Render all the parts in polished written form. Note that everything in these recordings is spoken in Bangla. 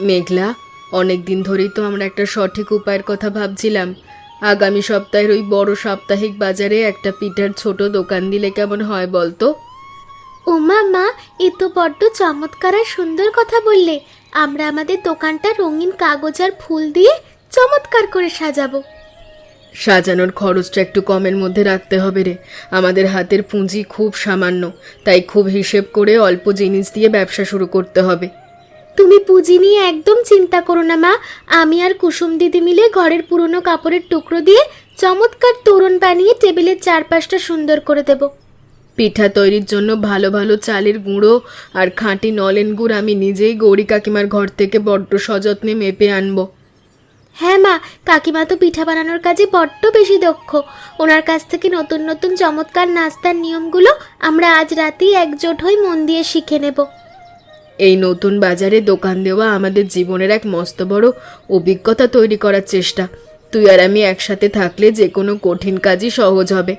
মেঘলা, অনেক দিন ধরেই তো আমরা একটা সঠিক উপায়ের কথা ভাবছিলাম। আগামী সপ্তাহের ওই বড় সাপ্তাহিক বাজারে একটা পিঠার ছোট দোকান দিলে কেমন হয় বলতো? ওমা মা, এ তো বড্ড চমৎকার আর সুন্দর কথা বললে। আমরা আমাদের দোকানটা রঙিন কাগজ আর ফুল দিয়ে চমৎকার করে সাজাবো। সাজানোর খরচটা একটু কমের মধ্যে রাখতে হবে রে। আমাদের হাতের পুঁজি খুব সামান্য, তাই খুব হিসেব করে অল্প জিনিস দিয়ে ব্যবসা শুরু করতে হবে। তুমি পুঁজি নিয়ে একদম চিন্তা করো না মা। আমি আর কুসুম দিদি মিলে ঘরের পুরনো কাপড়ের টুকরো দিয়ে চমৎকার তোরণ বানিয়ে টেবিলের চারপাশটা সুন্দর করে দেব। পিঠা তৈরির জন্য ভালো ভালো চালের গুঁড়ো আর খাঁটি নলেন গুড় আমি নিজেই গৌরী কাকিমার ঘর থেকে বড্ড সযত্নে মেপে আনবো। হ্যাঁ মা, কাকিমা তো পিঠা বানানোর কাজে বড্ড বেশি দক্ষ। ওনার কাছ থেকে নতুন নতুন চমৎকার নাস্তার নিয়মগুলো আমরা আজ রাতেই একজোট হয়ে মন দিয়ে শিখে নেব। এই নতুন বাজারে দোকান দেওয়া আমাদের জীবনের এক মস্ত বড় অভিজ্ঞতা তৈরি করার চেষ্টা। তুই আর আমি একসাথে থাকলে যে কোনো কঠিন কাজই সহজ হবে।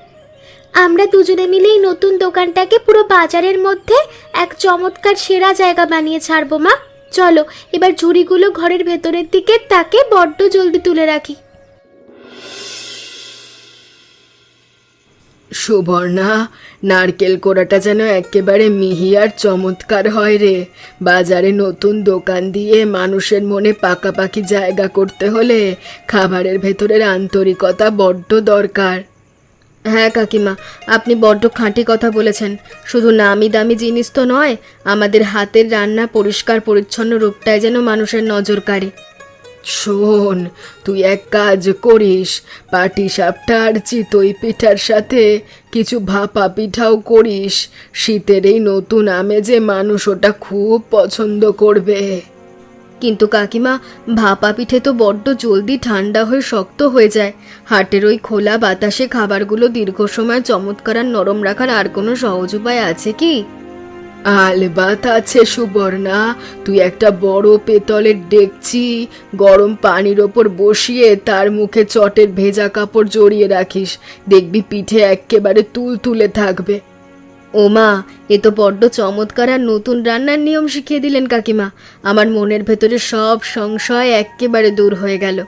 আমরা দুজনে মিলে এই নতুন দোকানটাকে পুরো বাজারের মধ্যে এক চমৎকার সেরা জায়গা বানিয়ে ছাড়বো মা। চলো এবার ঝুড়িগুলো ঘরের ভেতরের দিকে তাকে বড্ড জলদি তুলে রাখি। সুবর্ণা, নারকেল কোড়াটা যেন একেবারে মিহি আর চমৎকার হয় রে। বাজারে নতুন দোকান দিয়ে মানুষের মনে পাকাপাকি জায়গা করতে হলে খাবারের ভেতরের আন্তরিকতা বড্ড দরকার। হ্যাঁ কাকিমা, আপনি বড্ড খাঁটি কথা বলেছেন। শুধু নামি দামি জিনিস তো নয়, আমাদের হাতের রান্না পরিষ্কার পরিচ্ছন্ন রূপটাই যেন মানুষের নজর কাড়ে। শোন, তুই এক কাজ করিস, পাটিসাপটা আর চিতই পিঠার সাথে কিছু ভাপা পিঠাও করিস। শীতের এই নতুন আমেজে মানুষ ওটা খুব পছন্দ করবে। কিন্তু কাকিমা, ভাপা পিঠে তো বড্ড জলদি ঠান্ডা হয়ে শক্ত হয়ে যায়। হাটের ওই খোলা বাতাসে খাবারগুলো দীর্ঘ সময় চমৎকার আর নরম রাখার আর কোনো সহজ উপায় আছে কি? আলবাত আছে সুবর্ণা। তুই একটা বড় পেতলের ডেকচি গরম পানির ওপর বসিয়ে তার মুখে চটের ভেজা কাপড় জড়িয়ে রাখিস। দেখবি পিঠে একেবারে তুলতুলে থাকবে। ওমা, এ তো বড্ড চমৎকার আর নতুন রান্নার নিয়ম শিখিয়ে দিলেন কাকিমা। আমার মনের ভেতরে সব সংশয় একেবারে দূর হয়ে গেল।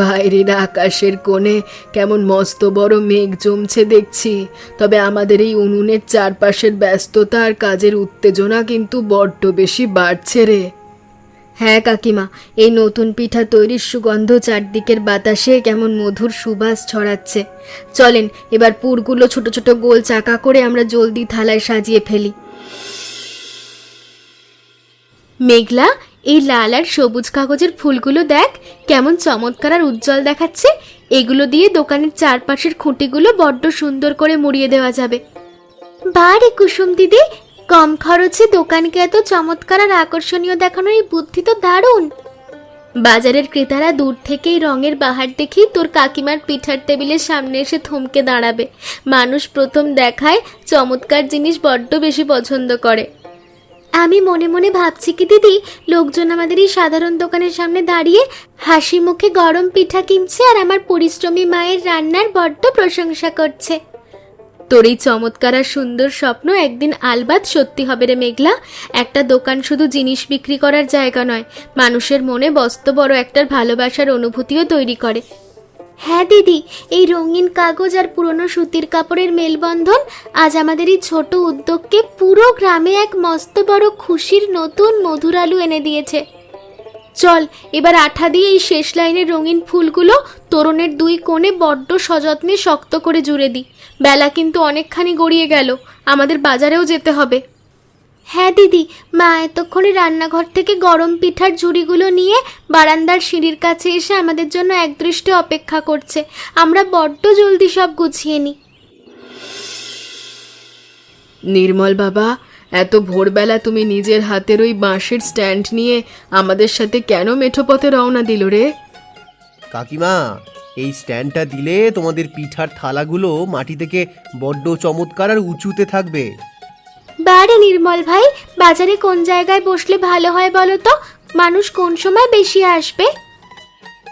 বাইরের আকাশের কোণে কেমন মস্ত বড় মেঘ জমছে দেখছি, তবে আমাদের এই উনুনের চারপাশের ব্যস্ততা আর কাজের উত্তেজনা কিন্তু বড্ড বেশি বাড়ছে রে। হ্যাঁ কাকিমা, এই নতুন পিঠা তৈরির সুগন্ধ চারদিকের বাতাসে কেমন মধুর সুবাস ছড়াচ্ছে। চলেন এবার পুরগুলো ছোট ছোট গোল চাকা করে আমরা জলদি থালায় সাজিয়ে ফেলি। মেঘলা, এই লাল আর সবুজ কাগজের ফুলগুলো দেখ কেমন চমৎকার আর উজ্জ্বল দেখাচ্ছে। এগুলো দিয়ে দোকানের চারপাশের খুঁটিগুলো বড্ড সুন্দর করে মুড়িয়ে দেওয়া যাবে। বারে কুসুম দিদি, কম খরচে দোকানকে এত চমৎকার আর আকর্ষণীয় দেখানোর এই বুদ্ধি তো দারুণ। বাজারের ক্রেতারা দূর থেকেই রঙের বাহার দেখেই তোর কাকিমার পিঠার টেবিলের সামনে এসে থমকে দাঁড়াবে। মানুষ প্রথম দেখায় চমৎকার জিনিস বড্ড বেশি পছন্দ করে। আমি মনে মনে ভাবছি কি দিদি, লোকজন আমাদের এই সাধারণ দোকানের সামনে দাঁড়িয়ে হাসি মুখে গরম পিঠা কিনছে আর আমার পরিশ্রমী মায়ের রান্নার বড্ড প্রশংসা করছে। তোর এই চমৎকার আর সুন্দর স্বপ্ন একদিন আলবাত সত্যি হবে রে মেঘলা। একটা দোকান শুধু জিনিস বিক্রি করার জায়গা নয়, মানুষের মনে বস্ত বড় একটার ভালোবাসার অনুভূতিও তৈরি করে। হ্যাঁ দিদি, এই রঙিন কাগজ আর পুরনো সুতির কাপড়ের মেলবন্ধন আজ আমাদের এই ছোট উদ্যোগকে পুরো গ্রামে এক মস্ত বড় খুশির নতুন মধুর আলো এনে দিয়েছে। চল এবার আঠা দিয়ে এই শেষ লাইনের রঙিন ফুলগুলো তোরণের দুই কোণে বড্ড সযত্নে শক্ত করে জুড়ে দিই। বেলা কিন্তু অনেকখানি গড়িয়ে গেল, আমাদের বাজারেও যেতে হবে। হ্যাঁ দিদি, মা এতক্ষণে রান্নাঘর থেকে গরম পিঠার ঝুড়িগুলো নিয়ে বারান্দার সিঁড়ির কাছে এসে আমাদের জন্য একদৃষ্টে অপেক্ষা করছে। আমরা বড্ড জলদি সব গুছিয়ে নিই। নির্মল বাবা, এত ভোরবেলা তুমি নিজের হাতের ওই বাঁশের স্ট্যান্ড নিয়ে আমাদের সাথে কেন মেঠো পথে রওনা দিল রে? কাকিমা, এই স্ট্যান্ডটা দিলে তোমাদের পিঠার থালাগুলো মাটি থেকে বড্ড চমৎকার আর উঁচুতে থাকবে। বারে নির্মল ভাই, বাজারে কোন জায়গায় বসলে ভালো হয় বলো তো? মানুষ কোন সময় বেশি আসবে?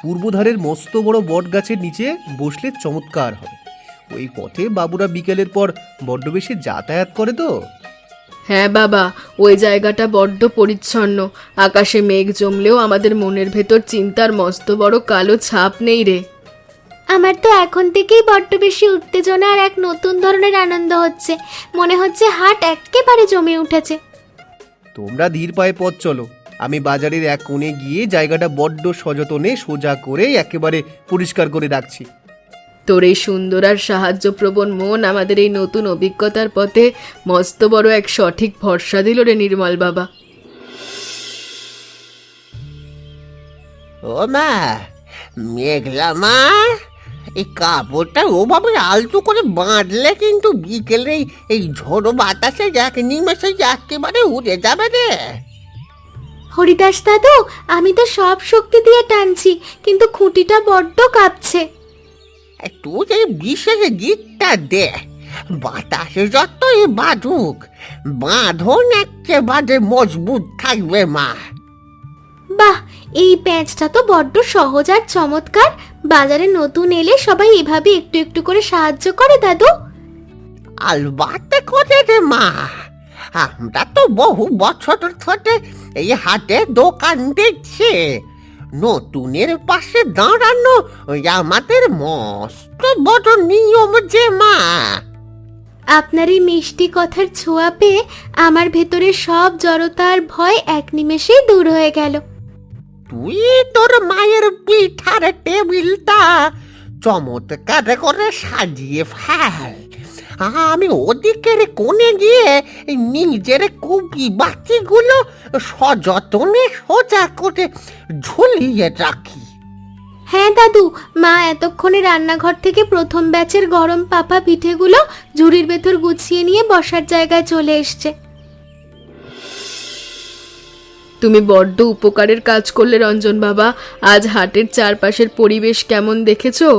পূর্বধারের মস্ত বড় বট গাছের নিচে বসলে চমৎকার হবে। ওই পথে বাবুরা বিকেলের পর বড্ড বেশি যাতায়াত করে তো। হ্যাঁ বাবা, ওই জায়গাটা বড্ড পরিচ্ছন্ন। আকাশে মেঘ জমলেও আমাদের মনের ভেতর চিন্তার মস্ত বড় কালো ছাপ নেই রে। আমার তো এখন থেকেই বড্ড বেশি উত্তেজনা আর এক নতুন ধরনের আনন্দ হচ্ছে। মনে হচ্ছে হাট একেবারে জমে উঠেছে। তোমরা ধীর পায়ে পথ চলো, আমি বাজারের এক কোণে গিয়ে জায়গাটা বড্ড সযতনে সোজা করে একেবারে পরিষ্কার করে রাখছি। তোর এই সুন্দর আর সাহায্যপ্রবণ মন আমাদের এই নতুন অভিজ্ঞতার পথে মস্ত বড় এক সঠিক ভরসা দিল রে নির্মল বাবা। ও মা, মেঘলা মা, এই কাপড়টা ওভাবে আলতো করে বাঁধলে কিন্তু বিকেলে এই ঝোড়ো বাতাসে এক নিমেষে একেবারে উড়ে যাবে রে। হরিদাস দাদু, আমি তো সব শক্তি দিয়ে টানছি, কিন্তু খুঁটিটা বড্ড কাঁপছে। তুই এই বিশেষ গীতটা দে, বাতাসে যতই বাঁধুক বাঁধন একেবারে মজবুত থাকবে মা। বাহ, এই প্যাঁচটা তো বড্ড সহজ আর চমৎকার। বাজারে নতুন এলে সবাই এভাবে একটু একটু করে সাহায্য করে দাদু? আলবাতে করে রে মা, আমরা তো বহু বছর ধরে এই হাটে দোকান দিচ্ছি। নতুনের পাশে দাঁড়ানো ওই আমাদের মস্ত বড় নিয়ম যে মা। আপনার এই মিষ্টি কথার ছোঁয়া পেয়ে আমার ভেতরে সব জড়তা আর ভয় এক নিমেষেই দূর হয়ে গেল। তুই তোর মায়ের পিঠার টেবিলটা চমৎকার করে সাজিয়ে ফেল, আমি ওদিকের কোণে গিয়ে নিজের কুপি বাতিগুলো সযতনে সোজা করে ঝুলিয়ে রাখি। হ্যাঁ দাদু, মা এতক্ষণে রান্নাঘর থেকে প্রথম ব্যাচের গরম পাপা পিঠেগুলো ঝুড়ির ভেতর গুছিয়ে নিয়ে বসার জায়গায় চলে এসছে। তুমি বড্ড উপকারের কাজ করলে রঞ্জন বাবা। আজ হাটের চারপাশের পরিবেশ কেমন দেখেছো?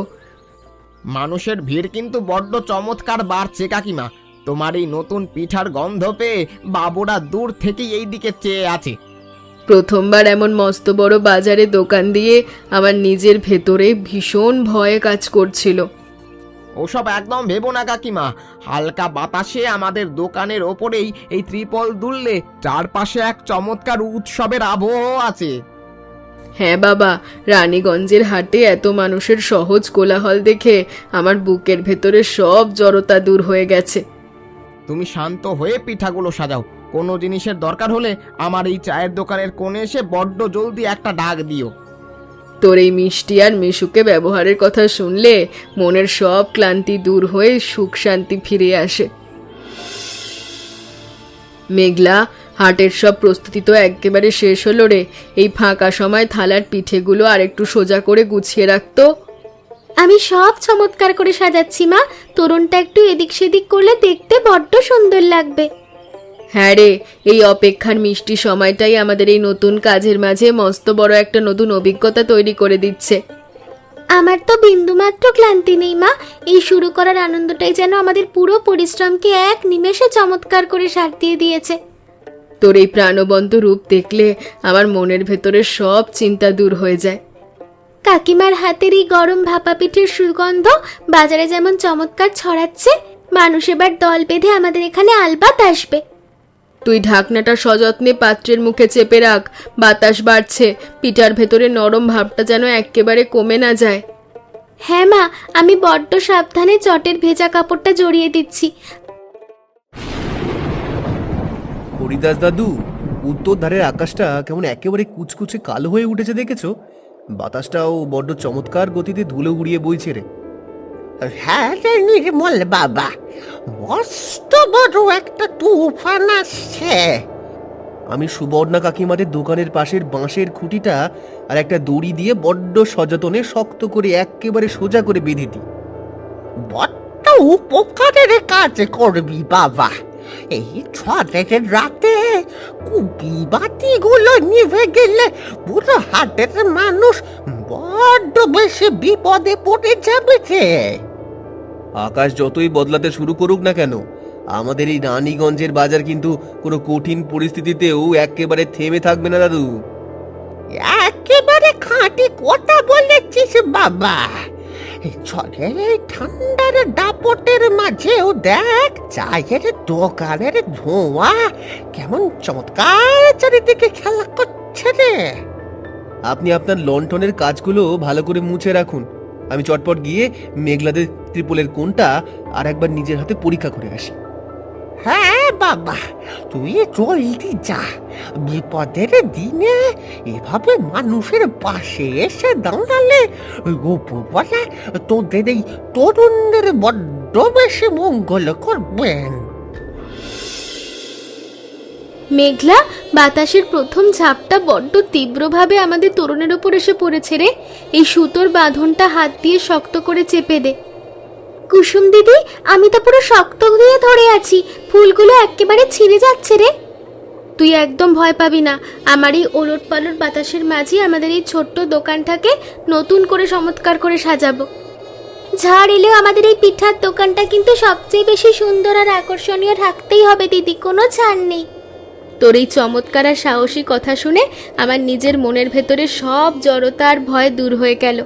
মানুষের ভিড় কিন্তু বড্ড চমৎকার বাড়ছে কাকিমা। তোমার এই নতুন পিঠার গন্ধ পেয়ে বাবুরা দূর থেকেই এই দিকে চেয়ে আছে। প্রথমবার এমন মস্ত বড় বাজারে দোকান দিয়ে আমার নিজের ভেতরে ভীষণ ভয়ে কাজ করছিল। ওসব একদম ভেবো না কাকিমা, হালকা বাতাসে আমাদের দোকানের ওপরেই এই ত্রিপল দুললে চারপাশে এক চমৎকার উৎসবের আবহ আছে। হ্যাঁ বাবা, রানীগঞ্জের হাটে এত মানুষের সহজ কোলাহল দেখে আমার বুকের ভেতরে সব জড়তা দূর হয়ে গেছে। তুমি শান্ত হয়ে পিঠাগুলো সাজাও। কোনো জিনিসের দরকার হলে আমার এই চায়ের দোকানের কোণে এসে বড্ড জলদি একটা ডাক দিও। তোর এই মিষ্টি আর মিশুকে ব্যবহারের কথা শুনলে মনের সব ক্লান্তি দূর হয়ে সুখ শান্তি ফিরে আসে। মেঘলা, হাটের সব প্রস্তুতি তো একেবারে শেষ হলো রে। এই ফাঁকা সময় থালার পিঠেগুলো আর একটু সোজা করে গুছিয়ে রাখতো। আমি সব চমৎকার করে সাজাচ্ছি মা, তোরণটা একটু এদিক সেদিক করলে দেখতে বড্ড সুন্দর লাগবে। হ্যাঁ রে, এই অপেক্ষার মিষ্টি সময়টাই আমাদের এই নতুন কাজের মাঝে মস্ত বড় একটা নতুন অভিজ্ঞতা তৈরি করে দিচ্ছে। আমার তো বিন্দুমাত্র ক্লান্তি নেই মা। এই শুরু করার আনন্দটাই যেন আমাদের পুরো পরিশ্রমকে এক নিমেষে চমৎকার করে সারিয়ে দিয়েছে। তোর এই প্রাণবন্ত রূপ দেখলে আমার মনের ভেতরে সব চিন্তা দূর হয়ে যায়। কাকিমার হাতের এই গরম ভাপা পিঠের সুগন্ধ বাজারে যেমন চমৎকার ছড়াচ্ছে, মানুষ এবার দল বেঁধে আমাদের এখানে আলবাত আসবে। তুই ঢাকনাটা সযত্নে পাত্রের মুখে চেপে রাখ, বাতাস বাড়ছে, পিঠার ভেতরে নরম ভাবটা যেন একেবারে কমে না যায়। হ্যাঁ মা, আমি বড্ড সাবধানে চটের ভেজা কাপড়টা জড়িয়ে দিচ্ছি। হরিদাস দাদু, উত্তর ধারের আকাশটা কেমন একেবারে কুচকুচে কালো হয়ে উঠেছে দেখেছো? বাতাসটাও বড্ড চমৎকার গতিতে ধুলো উড়িয়ে বইছে রে। হ্যাঁ রে নির্মল বাবা, মস্ত বড় একটা তুফান আসছে। আমি সুবর্ণা কাকিমাদের দোকানের পাশের বাঁশের খুঁটিটা আর একটা দড়ি দিয়ে বড্ড সযতনে শক্ত করে একেবারে সোজা করে বেঁধে দিই। বড্ড উপকারের কাজ করবি বাবা। এই ঝড়ের রাতে কুপি বাতিগুলো নিভে গেলে পুরো হাটের মানুষ বড্ড বেশি বিপদে পড়ে যাবে রে। আকাশ যতই বদলাতে শুরু করুক না কেন, আমাদের এই রানীগঞ্জের বাজার কিন্তু কোনো কঠিন পরিস্থিতিতেও একেবারে থেমে থাকবে না দাদু। একেবারে খাঁটি কথা বলেছিস বাবা। এই ঝড়ের এই ঠান্ডার দাপটের মাঝেও দেখ চায়ের দোকানের ধোঁয়া কেমন চমৎকার চারিদিকে খেলা করছে রে। আপনি আপনার লণ্ঠনের কাজগুলো ভালো করে মুছে রাখুন, আমি চটপট গিয়ে মেঘলাদের ত্রিপলের কোণটা আর একবার নিজের হাতে পরীক্ষা করে আসি। হ্যাঁ বাবা, তুই জলদি যা, বিপদের দিনে এভাবে মানুষের পাশে এসে দাঁড়ালে উপরওয়ালা তোদের এই তরুণদের বড্ড বেশি মঙ্গল করবেন। মেঘলা, বাতাসের প্রথম ঝাপটা বড্ড তীব্রভাবে আমাদের তরুণের ওপর এসে পড়েছে রে। এই সুতোর বাঁধনটা হাত দিয়ে শক্ত করে চেপে দে। কুসুম দিদি, আমি তো পুরো শক্ত দিয়ে ধরে আছি, ফুলগুলো একেবারে ছিঁড়ে যাচ্ছে রে। তুই একদম ভয় পাবি না, আমার এই ওলট পালট বাতাসের মাঝে আমাদের এই ছোট্ট দোকানটাকে নতুন করে চমৎকার করে সাজাবো। ঝড় এলেও আমাদের এই পিঠার দোকানটা কিন্তু সবচেয়ে বেশি সুন্দর আর আকর্ষণীয় থাকতেই হবে দিদি, কোনো ছাড় নেই। তোর এই চমৎকার আর সাহসী কথা শুনে আমার নিজের মনের ভেতরে সব জড়তা আর ভয় দূর হয়ে গেল।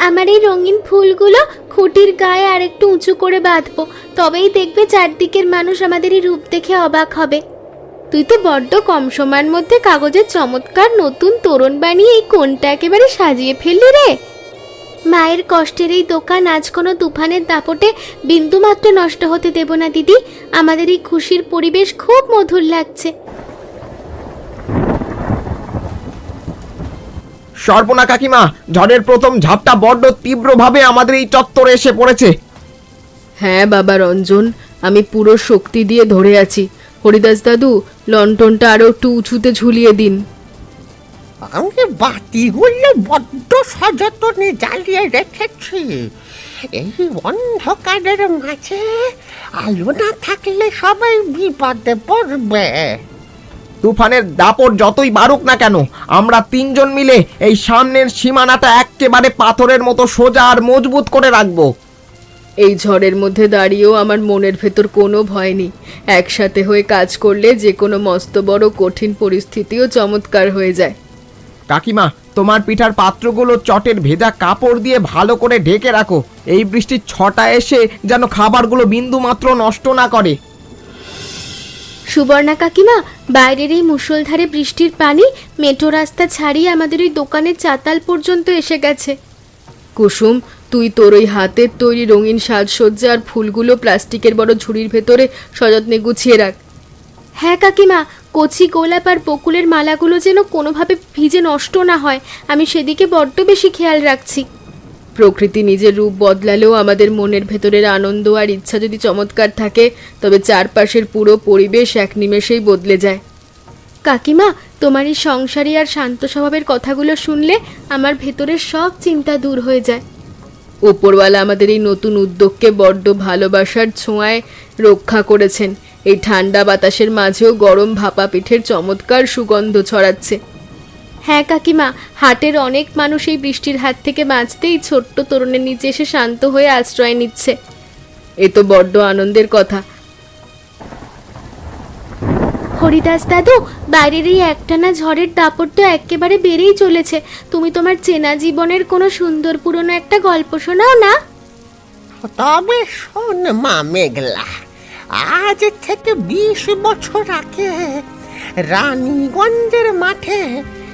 আমার এই রঙিন ফুলগুলো খুঁটির গায়ে আর একটু উঁচু করে বাঁধবো, তবেই দেখবে চারদিকের মানুষ আমাদের এই রূপ দেখে অবাক হবে। তুই তো বড্ড কম সময়ের মধ্যে কাগজের চমৎকার নতুন তোরণ বানিয়ে এই কোণটা একেবারে সাজিয়ে ফেললি রে। মায়ের কষ্টের এই দোকান আজ কোনো তুফানের দাপটে বিন্দুমাত্র নষ্ট হতে দেব না দিদি। আমাদের এই খুশির পরিবেশ খুব মধুর লাগছে। সর্বনা কাকিমা, ঝড়ের প্রথম ঝাপটা বড্ড তীব্রভাবে আমাদের এই চত্বরে এসে পড়েছে। হ্যাঁ বাবা রঞ্জন, আমি পুরো শক্তি দিয়ে ধরে আছি। হরিদাস দাদু, লণ্ঠনটা আরো একটু উঁচুতে ঝুলিয়ে দিন। আমি বাতিগুলো বড্ড সযত্নে জ্বালিয়ে রেখেছি। এই অন্ধকারের মাঝে আলো না থাকলে সবাই বিপদে পড়বে। তুফানের দাপট যতই বাড়ুক না কেন, আমরা তিনজন মিলে এই সামনের সীমানাটা একেবারে পাথরের মতো সোজা আর মজবুত করে রাখবো। এই ঝড়ের মধ্যে দাঁড়িয়েও আমার মনের ভেতর কোনো ভয় নেই। একসাথে হয়ে কাজ করলে যে কোনো মস্ত বড় কঠিন পরিস্থিতিও চমৎকার হয়ে যায়। কাকিমা, তোমার পিঠার পাত্রগুলো চটের ভেজা কাপড় দিয়ে ভালো করে ঢেকে রাখো। এই বৃষ্টির ছটা এসে যেন খাবারগুলো বিন্দু মাত্র নষ্ট না করে। সুবর্ণা কাকিমা, বাইরের এই মুষলধারে বৃষ্টির পানি মেঠো রাস্তা ছাড়িয়ে আমাদের ওই দোকানের চাতাল পর্যন্ত এসে গেছে। কুসুম, তুই তোর ওই হাতের তৈরি রঙিন সাজসজ্জা আর ফুলগুলো প্লাস্টিকের বড় ঝুড়ির ভেতরে সযত্নে গুছিয়ে রাখ। হ্যাঁ কাকিমা, কচি গোলাপ আর বকুলের মালাগুলো যেন কোনোভাবে ভিজে নষ্ট না হয়, আমি সেদিকে বড্ড বেশি খেয়াল রাখছি। প্রকৃতি নিজের রূপ বদলালেও আমাদের মনের ভেতরের আনন্দ আর ইচ্ছা যদি চমৎকার থাকে, তবে চারপাশের পুরো পরিবেশ এক নিমেষেই বদলে যায়। কাকিমা, তোমার এই সংসারী আর শান্ত স্বভাবের কথাগুলো শুনলে আমার ভেতরের সব চিন্তা দূর হয়ে যায়। ওপরওয়ালা আমাদের এই নতুন উদ্যোগকে বড্ড ভালোবাসার ছোঁয়ায় রক্ষা করেছেন। এই ঠান্ডা বাতাসের মাঝেও গরম ভাপা পিঠের চমৎকার সুগন্ধ ছড়াচ্ছে। হ্যাঁ কাকিমা, হাটের অনেক মানুষ এই বৃষ্টির হাত থেকে বাঁচতেই ছোট্ট তরুণের নিচে এসে শান্ত হয়ে আশ্রয় নিচ্ছে। এ তো বড্ড আনন্দের কথা। হরিদাস দাদু, বাইরের এই একটানা ঝড়ের দাপট তো একেবারে বেড়েই চলেছে। তুমি তোমার চেনা জীবনের কোনো সুন্দর পুরনো একটা গল্প শোনাও না। তবে শোন মা মেঘলা, আজ থেকে 20 বছর আগে রানীগঞ্জের মাঠে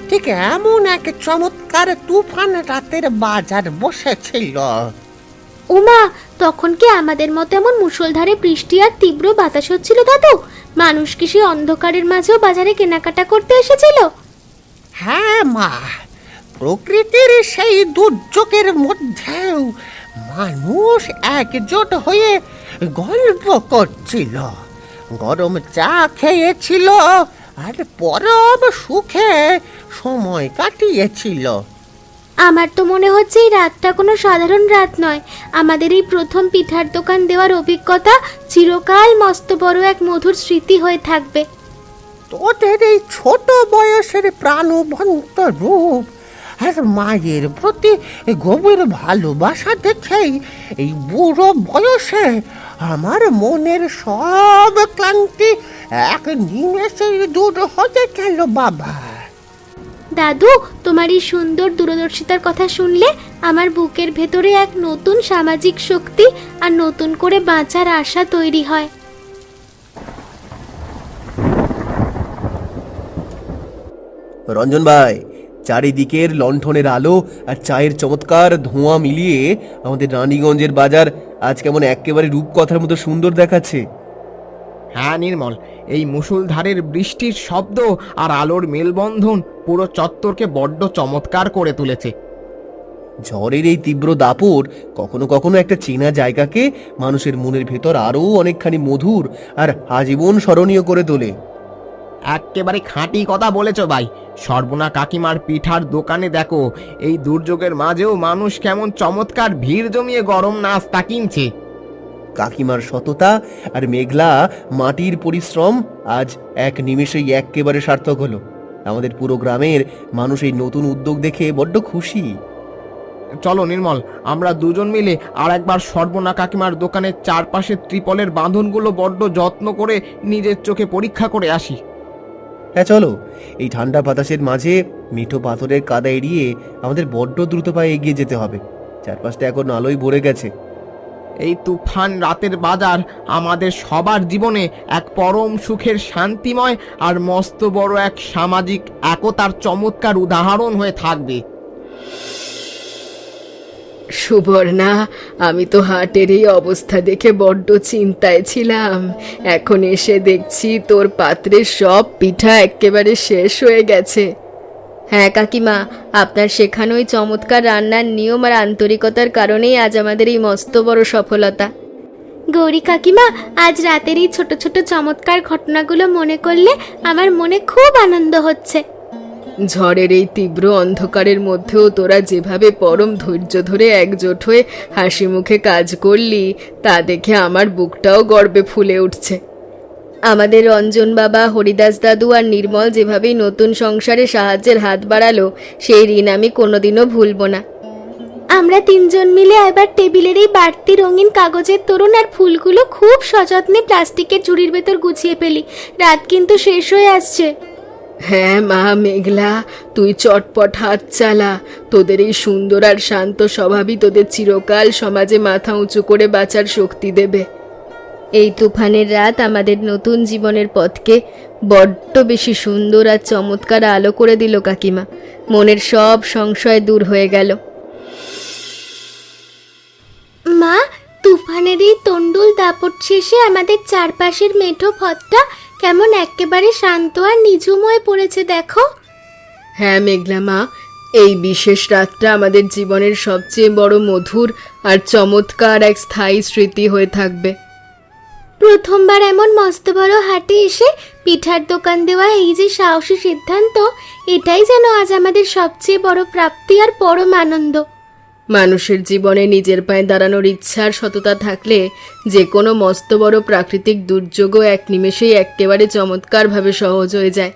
ঠিক এমন এক চমৎকার তুফান রাতের বাজার বসেছিল। উমা, তখন কি আমাদের মতো এমন মুষলধারে বৃষ্টি আর তীব্র বাতাস হচ্ছিল দাদু? মানুষ কি সেই অন্ধকারের মাঝেও বাজারে কেনাকাটা করতে এসেছিল? হ্যাঁ মা, প্রকৃতির সেই দুর্যোগের মধ্যেও মানুষ একজোট হয়ে গল্প করছিল, গরম চা খেয়েছিল আর পরম সুখে সময় কাটিয়েছিল। আমার তো মনে হচ্ছে এই রাতটা কোনো সাধারণ রাত নয়। আমাদের এই প্রথম পিঠার দোকান দেওয়ার অভিজ্ঞতা চিরকাল মস্ত বড় এক মধুর স্মৃতি হয়ে থাকবে। তোদের এই ছোট বয়সের প্রাণবন্ত রূপ আর মায়ের প্রতি গভীর ভালোবাসা দেখেই এই বুড়ো বয়সে আমার মনের সব ক্লান্তি এক নিমেষে দূর হয়ে গেল বাবা। দাদু, তোমার এই সুন্দর দূরদর্শিতার কথা শুনলে আমার বুকের ভেতরে এক নতুন সামাজিক শক্তি আর নতুন করে বাঁচার আশা তৈরি হয়। রঞ্জন ভাই, চারিদিকের লণ্ঠনের আলো আর চায়ের চমৎকার ধোঁয়া মিলিয়ে আমাদের রানীগঞ্জের বাজার আজ কেমন একেবারে রূপকথার মতো সুন্দর দেখাচ্ছে। হ্যাঁ নির্মল, এই মুষলধারের বৃষ্টির শব্দ আর আলোর মেলবন্ধন পুরো চত্বরকে বড্ড চমৎকার করে তুলেছে। ঝড়ের এই তীব্র দাপট কখনো কখনো একটা চেনা জায়গাকে মানুষের মনের ভেতর আরও অনেকখানি মধুর আর আজীবন স্মরণীয় করে তোলে। একেবারে খাঁটি কথা বলেছ ভাই। সর্বনা কাকিমার পিঠার দোকানে দেখো, এই দুর্যোগের মাঝেও মানুষ কেমন চমৎকার ভিড় জমিয়ে গরম নাস্তা কিনছে। কাকিমার সততা আর মেঘলা মাটির পরিশ্রম আজ এক নিমেষেই একেবারে সার্থক হলো। আমাদের পুরো গ্রামের মানুষ এই নতুন উদ্যোগ দেখে বড্ড খুশি। চলো নির্মল, আমরা দুজন মিলে আর একবার সর্বনা কাকিমার দোকানের চারপাশে ত্রিপলের বাঁধনগুলো বড্ড যত্ন করে নিজের চোখে পরীক্ষা করে আসি। হ্যাঁ চলো, এই ঠান্ডা বাতাসের মাঝে মিঠো পাথরের কাদা এড়িয়ে আমাদের বড্ড দ্রুত পায়ে এগিয়ে যেতে হবে। চারপাশটা এখন আলোয় ভরে গেছে। এই তুফান রাতের বাজার আমাদের সবার জীবনে এক পরম সুখের শান্তিময় আর মস্ত বড় এক সামাজিক একতার চমৎকার উদাহরণ হয়ে থাকবে। সুবর্ণা, আমি তো হাটের এই অবস্থা দেখে বড্ড চিন্তায় ছিলাম। এখন এসে দেখছি তোর পাত্রের সব পিঠা একেবারে শেষ হয়ে গেছে। হ্যাঁ কাকিমা, আপনার শেখানো ওই চমৎকার রান্নার নিয়ম আর আন্তরিকতার কারণেই আজ আমাদের এই মস্ত বড় সফলতা। গৌরী কাকিমা, আজ রাতের এই ছোট ছোট চমৎকার ঘটনাগুলো মনে করলে আমার মনে খুব আনন্দ হচ্ছে। ঝড়ের এই তীব্র অন্ধকারের মধ্যেও তোরা যেভাবে পরম ধৈর্য ধরে একজোট হয়ে হাসি মুখে কাজ করলি, তা দেখে আমার বুকটাও গর্বে ফুলে উঠছে। আমাদের রঞ্জন বাবা, হরিদাস দাদু আর নির্মল যেভাবেই নতুন সংসারে সাহায্যের হাত বাড়ালো, সেই ঋণ আমি কোনোদিনও ভুলবো না। আমরা তিনজন মিলে এবার টেবিলের এই বাড়তি রঙিন কাগজের তোরণ আর ফুলগুলো খুব সযত্নে প্লাস্টিকের ঝুড়ির ভেতর গুছিয়ে ফেলি। রাত কিন্তু শেষ হয়ে আসছে। হ্যাঁ মা মেঘলা, তুই চটপট হাত চালা। তোদের এই সুন্দর আর শান্ত স্বভাবই তোদের চিরকাল সমাজে মাথা উঁচু করে বাঁচার শক্তি দেবে। এই তুফানের রাত আমাদের নতুন জীবনের পথকে বড্ড বেশি সুন্দর আর চমৎকার আলো করে দিল কাকিমা। মনের সব সংশয় দূর হয়ে গেল। মা, তুফানের এই তন্ডুল দাপট শেষে আমাদের চারপাশের মেঠো পথটা কেমন একেবারে শান্ত আর নিঝুম হয়ে পড়েছে দেখো। হ্যাঁ মেঘলা মা, এই বিশেষ রাতটা আমাদের জীবনের সবচেয়ে বড় মধুর আর চমৎকার এক স্থায়ী স্মৃতি হয়ে থাকবে। প্রথমবার এমন মস্ত বড় হাটে এসে পিঠার দোকান দেওয়া এই যে সাহসী সিদ্ধান্ত, এটাই যেন আজ আমাদের সবচেয়ে বড় প্রাপ্তি আর পরম আনন্দ। মানুষের জীবনে নিজের পায়ে দাঁড়ানোর ইচ্ছার সততা থাকলে যে কোনো মস্ত বড় প্রাকৃতিক দুর্যোগও এক নিমেষেই একেবারে চমৎকারভাবে সহজ হয়ে যায়।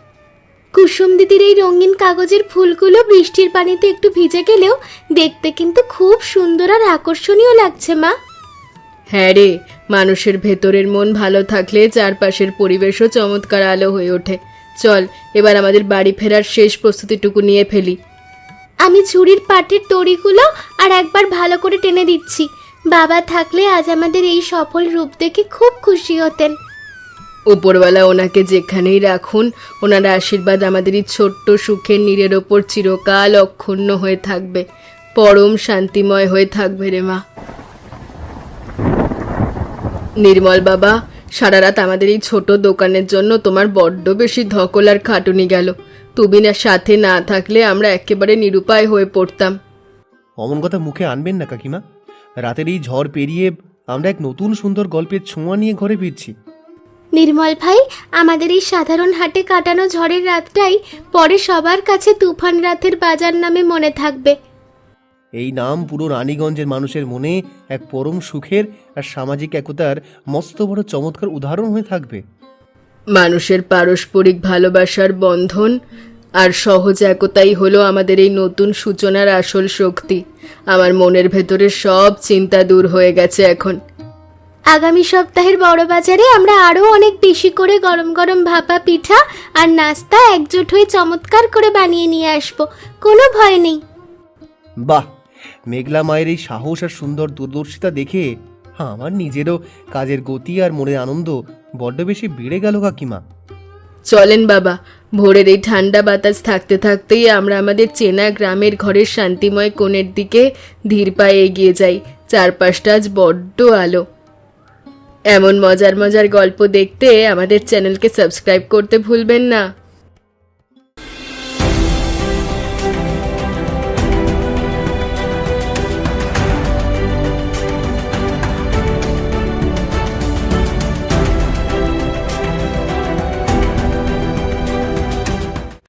কুসুম দিদির এই রঙিন কাগজের ফুলগুলো বৃষ্টির পানিতে একটু ভিজে গেলেও দেখতে কিন্তু খুব সুন্দর আর আকর্ষণীয় লাগছে মা। হ্যাঁ রে, মানুষের ভেতরের মন ভালো থাকলে চারপাশের পরিবেশও চমৎকার আলো হয়ে ওঠে। চল এবার আমাদের বাড়ি ফেরার শেষ প্রস্তুতিটুকু নিয়ে ফেলি। আমি ঝুড়ির পাটের দড়িগুলো আর একবার ভালো করে টেনে দিচ্ছি। বাবা থাকলে আজ আমাদের এই সফল রূপ দেখে খুব খুশি হতেন। উপরওয়ালা ওনাকে যেখানেই রাখুন, ওনার আশীর্বাদ আমাদের এই ছোট্ট সুখের নীড়ের ওপর চিরকাল অক্ষুণ্ণ হয়ে থাকবে, পরম শান্তিময় হয়ে থাকবে রে মা। নির্মল বাবা, সারা রাত আমাদের এই ছোট দোকানের জন্য তোমার বড্ড বেশি ধকল আর খাটুনি গেল। তুমি না সাথে না থাকলে আমরা একেবারে নিরুপায় হয়ে পড়তাম। অমন কথা মুখে আনবেন না কাকিমা। রাতের এই ঝড় পেরিয়ে আমরা এক নতুন সুন্দর গল্পের ছোঁয়া নিয়ে ঘরে ফিরছি। নির্মল ভাই, আমাদের এই সাধারণ হাটে কাটানো ঝড়ের রাতটাই পরে সবার কাছে তুফান রাতের বাজার নামে মনে থাকবে। এই নাম পুরো রানীগঞ্জের মানুষের মনে এক পরম সুখের আর সামাজিক একতার মস্ত বড় চমৎকার উদাহরণ হয়ে থাকবে। মানুষের পারস্পরিক ভালোবাসার বন্ধন আর সহজ একতাই হলো আমাদের এই নতুন সূচনার আসল শক্তি। আমার মনের ভেতরে সব চিন্তা দূর হয়ে গেছে এখন। আগামী সপ্তাহের বড় বাজারে আমরা আরো অনেক বেশি করে গরম গরম ভাপা পিঠা আর নাস্তা একজোট হয়ে চমৎকার করে বানিয়ে নিয়ে আসবো, কোনো ভয় নেই। বাহ, মেঘলা মায়ের এই সাহস আর সুন্দর দূরদর্শিতা দেখে আমার নিজেরও কাজের গতি আর মনের আনন্দ বড্ড বেশি বেড়ে গেল কাকিমা। চলেন বাবা, ভোরের এই ঠান্ডা বাতাস থাকতে থাকতেই আমরা আমাদের চেনা গ্রামের ঘরের শান্তিময় কোণের দিকে ধীর পায়ে এগিয়ে যাই। চারপাশটা আজ বড্ড আলো। এমন মজার মজার গল্প দেখতে আমাদের চ্যানেলকে সাবস্ক্রাইব করতে ভুলবেন না।